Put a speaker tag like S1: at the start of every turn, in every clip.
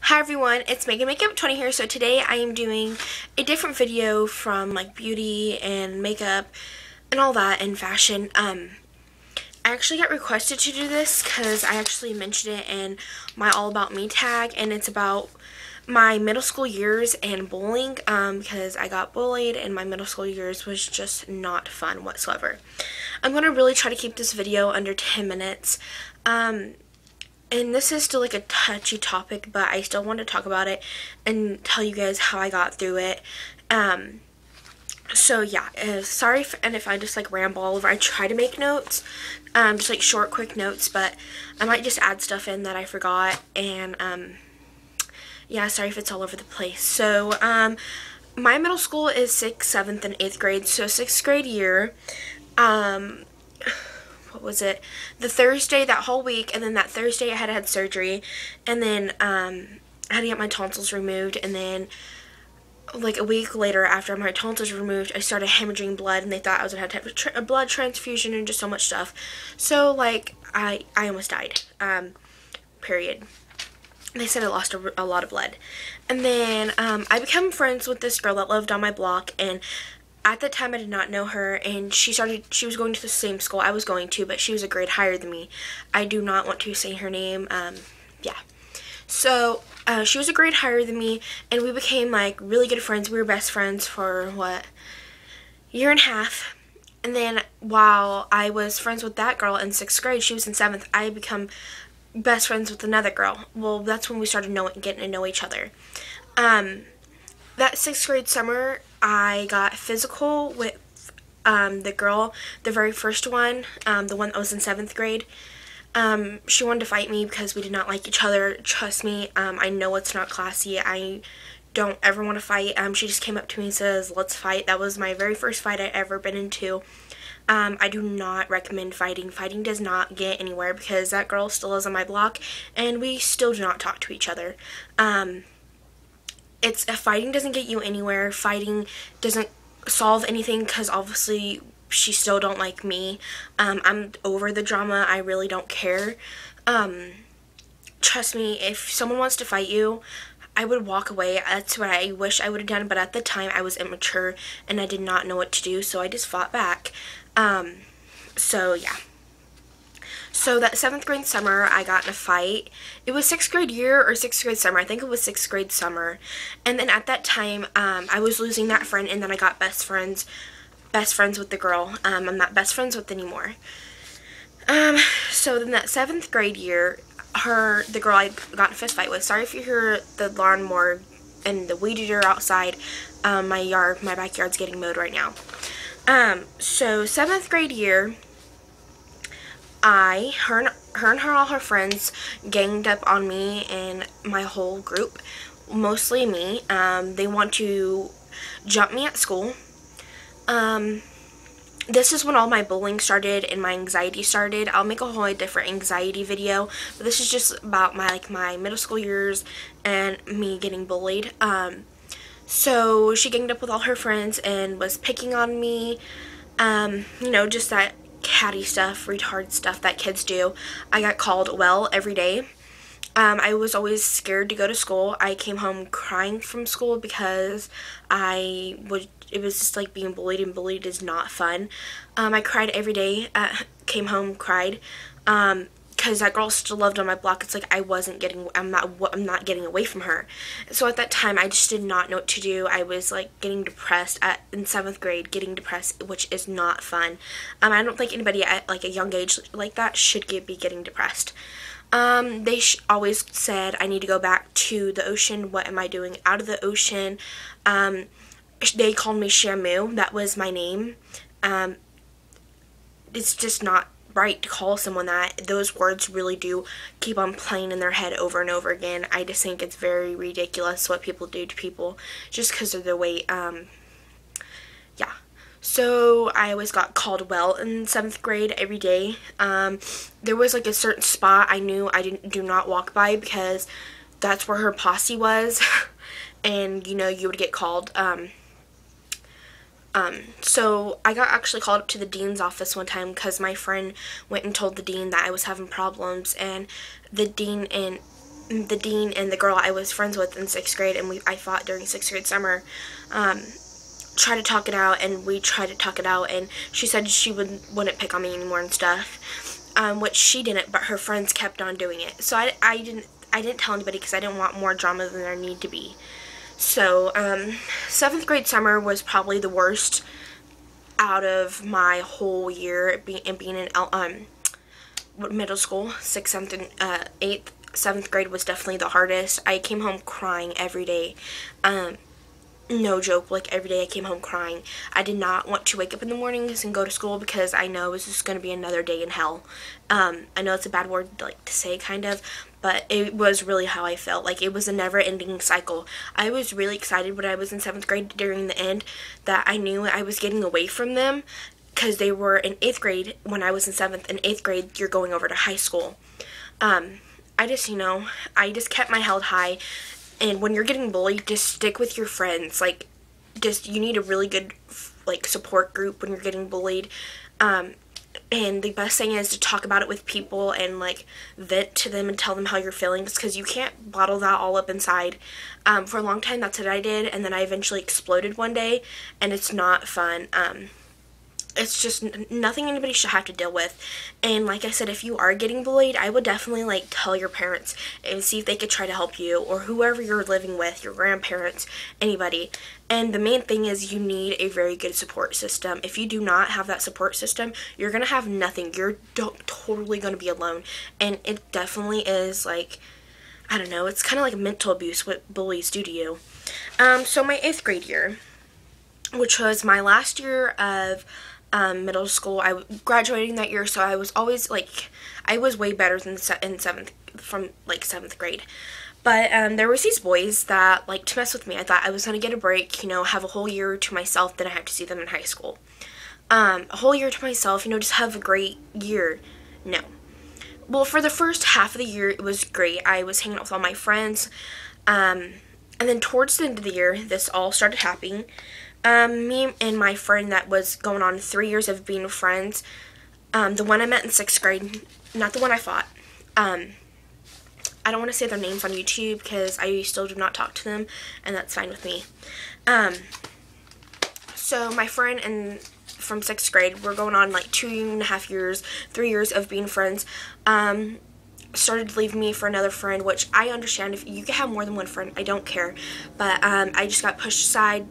S1: Hi everyone, it's Megan Makeup 20 here. So today I am doing a different video from like beauty and makeup and all that and fashion. I actually got requested to do this because I actually mentioned it in my All About Me tag, and it's about my middle school years and bullying because I got bullied and my middle school years was just not fun whatsoever. I'm going to really try to keep this video under 10 minutes. And this is still like a touchy topic, but I still want to talk about it and tell you guys how I got through it. So yeah, sorry if I just like ramble all over. I try to make notes, just like short, quick notes, but I might just add stuff in that I forgot. And yeah, sorry if it's all over the place. So my middle school is 6th, 7th, and 8th grade. So 6th grade year, what was it, the Thursday that whole week, and then that Thursday I had surgery, and then I had to get my tonsils removed, and then like a week later after my tonsils removed I started hemorrhaging blood, and they thought I was gonna have to have a blood transfusion and just so much stuff. So like I almost died, period. They said I lost a lot of blood. And then I became friends with this girl that lived on my block, and at the time I did not know her, and she was going to the same school I was going to, but she was a grade higher than me. I do not want to say her name. Yeah. So she was a grade higher than me, and we became like really good friends. We were best friends for what, year and a half. And then while I was friends with that girl in 6th grade, she was in 7th, I become best friends with another girl. Well, that's when we started getting to know each other. That 6th grade summer, I got physical with the girl, the very first one, the one that was in 7th grade. She wanted to fight me because we did not like each other. Trust me, I know it's not classy. I don't ever want to fight. She just came up to me and says, "Let's fight." That was my very first fight I ever been into. I do not recommend fighting. Fighting does not get anywhere because that girl still is on my block, and we still do not talk to each other. Fighting doesn't get you anywhere. Fighting doesn't solve anything because obviously she still don't like me. I'm over the drama. I really don't care. Trust me, if someone wants to fight you, I would walk away. That's what I wish I would have done, but at the time I was immature and I did not know what to do, so I just fought back. So yeah. So that 7th grade summer, I got in a fight. It was 6th grade year or 6th grade summer. I think it was 6th grade summer. And then at that time, I was losing that friend, and then I got best friends with the girl I'm not best friends with anymore. So then that 7th grade year, the girl I got in a fist fight with, sorry if you hear the lawnmower and the weed eater outside. My backyard's getting mowed right now. So 7th grade year, her and all her friends ganged up on me and my whole group, mostly me. They want to jump me at school. This is when all my bullying started and my anxiety started. I'll make a whole different anxiety video, but this is just about my middle school years and me getting bullied. So she ganged up with all her friends and was picking on me. You know, just that catty stuff, retard stuff that kids do. I got called well every day. I was always scared to go to school. I came home crying from school because it was just like being bullied, and bullied is not fun. I cried every day. Came home, cried, because that girl still lived on my block. It's like I'm not getting away from her. So at that time, I just did not know what to do. I was like getting depressed in 7th grade, getting depressed, which is not fun. I don't think anybody at like a young age like that should be getting depressed. They always said I need to go back to the ocean. What am I doing out of the ocean? They called me Shamu. That was my name. It's just not right to call someone that. Those words really do keep on playing in their head over and over again. I just think it's very ridiculous what people do to people just because of their weight. Yeah. So I always got called well in 7th grade every day. There was like a certain spot I knew I do not walk by because that's where her posse was. And you know, you would get called. So I got actually called up to the dean's office one time because my friend went and told the dean that I was having problems, and the dean the dean and the girl I was friends with in 6th grade, and I fought during 6th grade summer, try to talk it out, and we tried to talk it out, and she said she wouldn't pick on me anymore and stuff, which she didn't, but her friends kept on doing it. So I didn't tell anybody because I didn't want more drama than there need to be. So 7th grade summer was probably the worst out of my whole year being in middle school. 6th, 7th, and 8th. 7th grade was definitely the hardest. I came home crying every day. No joke, like every day I came home crying. I did not want to wake up in the mornings and go to school because I know it was just going to be another day in hell. I know it's a bad word to say, kind of, but it was really how I felt. Like, it was a never-ending cycle. I was really excited when I was in 7th grade during the end that I knew I was getting away from them, because they were in 8th grade when I was in 7th. In 8th grade, you're going over to high school. I just kept my head high. And when you're getting bullied, just stick with your friends. Like, you need a really good, support group when you're getting bullied. And the best thing is to talk about it with people and, vent to them and tell them how you're feeling, because you can't bottle that all up inside. For a long time, that's what I did, and then I eventually exploded one day, and it's not fun. It's just nothing anybody should have to deal with. And like I said, if you are getting bullied, I would definitely tell your parents and see if they could try to help you, or whoever you're living with, your grandparents, anybody. And the main thing is you need a very good support system. If you do not have that support system, you're going to have nothing. You're totally going to be alone. And it definitely is I don't know, it's kind of like mental abuse what bullies do to you. So my 8th grade year, which was my last year of middle school, I graduating that year, so I was always I was way better than in 7th grade. But there was these boys that liked to mess with me. I thought I was gonna get a break, have a whole year to myself, then I have to see them in high school. A whole year to myself, just have a great year. No. Well, for the first half of the year, it was great. I was hanging out with all my friends, and then towards the end of the year, this all started happening. Me and my friend that was going on 3 years of being friends, the one I met in 6th grade, not the one I fought, I don't want to say their names on YouTube because I still do not talk to them, and that's fine with me. So my friend from 6th grade, we're going on 2.5 years, 3 years of being friends, started leaving me for another friend, which I understand. If you can have more than one friend, I don't care, but I just got pushed aside.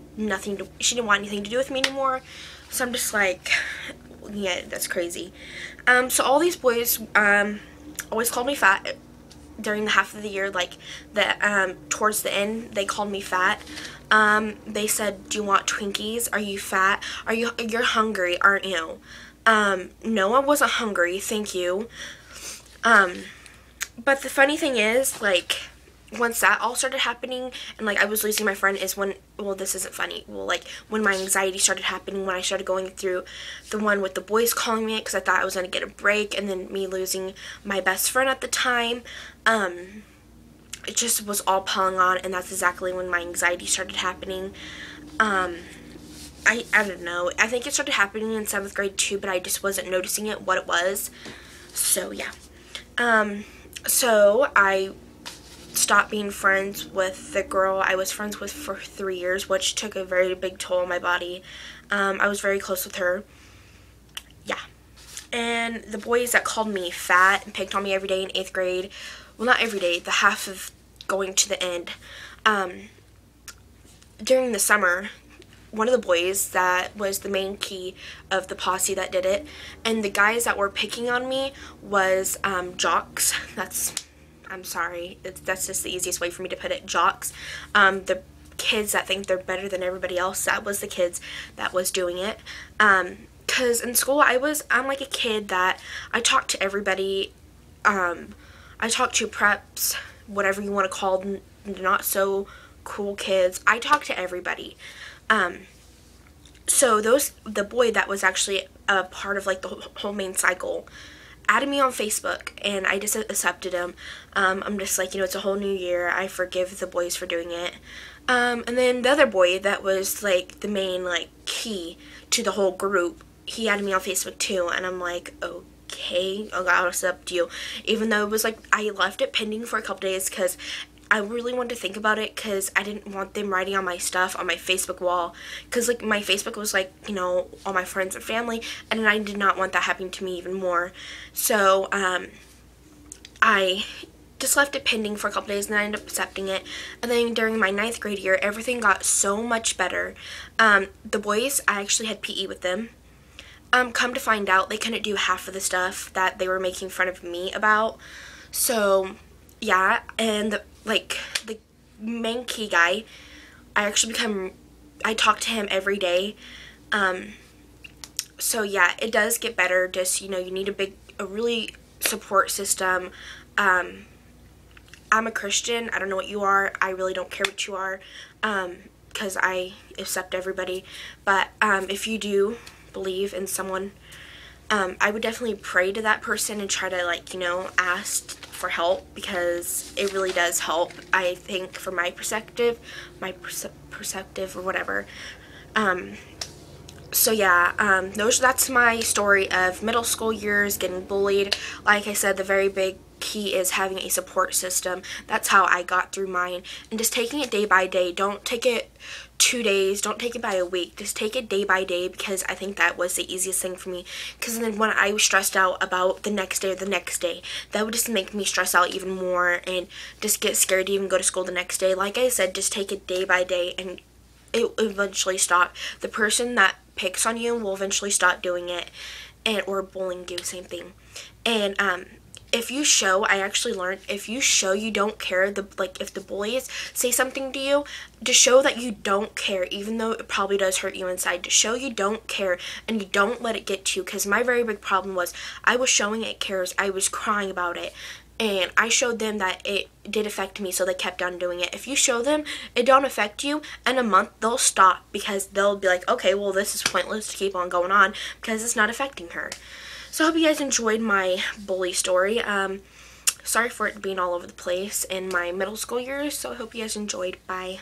S1: She didn't want anything to do with me anymore, so I'm just yeah, that's crazy. So all these boys always called me fat during the half of the year, towards the end they called me fat. They said, do you want Twinkies? Are you fat? You're hungry, aren't you? No, I wasn't hungry, thank you. But the funny thing is, once that all started happening, and, I was losing my friend, is when, well, this isn't funny, well, when my anxiety started happening, when I started going through the one with the boys calling me, because I thought I was going to get a break, and then me losing my best friend at the time, it just was all piling on, and that's exactly when my anxiety started happening. I don't know, I think it started happening in 7th grade too, but I just wasn't noticing it, what it was, so, yeah. So I stopped being friends with the girl I was friends with for 3 years, which took a very big toll on my body. I was very close with her. Yeah. And the boys that called me fat and picked on me every day in 8th grade, well, not every day, the half of going to the end, during the summer, one of the boys that was the main key of the posse that did it, and the guys that were picking on me was jocks. I'm sorry, that's just the easiest way for me to put it, jocks. The kids that think they're better than everybody else, that was the kids that was doing it. Because in school, I'm like a kid that I talk to everybody. I talk to preps, whatever you want to call them, not so cool kids. I talk to everybody. So the boy that was actually a part of the whole main cycle added me on Facebook, and I just accepted him. I'm just it's a whole new year. I forgive the boys for doing it. And then the other boy that was the main key to the whole group, he added me on Facebook too, and I'm like, okay. hey, I'll accept you. Even though it was like, I left it pending for a couple days because I really wanted to think about it, because I didn't want them writing on my stuff on my Facebook wall, because like my Facebook was like, you know, all my friends and family, and I did not want that happening to me even more. So I just left it pending for a couple days, and then I ended up accepting it. And then during my 9th grade year, everything got so much better. The boys, I actually had PE with them. Come to find out, they couldn't do half of the stuff that they were making fun of me about. So yeah, and the main key guy, I talk to him every day. So yeah, it does get better. Just, you know, you need a really support system. I'm a Christian. I don't know what you are. I really don't care what you are, because I accept everybody. But if you do believe in someone, I would definitely pray to that person and try to, like, you know, ask for help, because it really does help, I think, from my perspective or whatever. So yeah, that's my story of middle school years, getting bullied. Like I said, the very big key is having a support system. That's how I got through mine, and just taking it day by day. Don't take it 2 days, don't take it by a week, just take it day by day, because I think that was the easiest thing for me. Because then when I was stressed out about the next day or the next day, that would just make me stress out even more and just get scared to even go to school the next day. Like I said, just take it day by day, and it will eventually stop. The person that picks on you will eventually stop doing it, or bullying you, same thing. And if you show, I actually learned, if you show you don't care, if the bullies say something to you, to show that you don't care, even though it probably does hurt you inside, to show you don't care and you don't let it get to you. Because my very big problem was, I was showing it cares, I was crying about it, and I showed them that it did affect me, so they kept on doing it. If you show them it don't affect you, in a month they'll stop, because they'll be like, okay, well, this is pointless to keep on going on because it's not affecting her. So I hope you guys enjoyed my bully story. Sorry for it being all over the place in my middle school years, so I hope you guys enjoyed. Bye.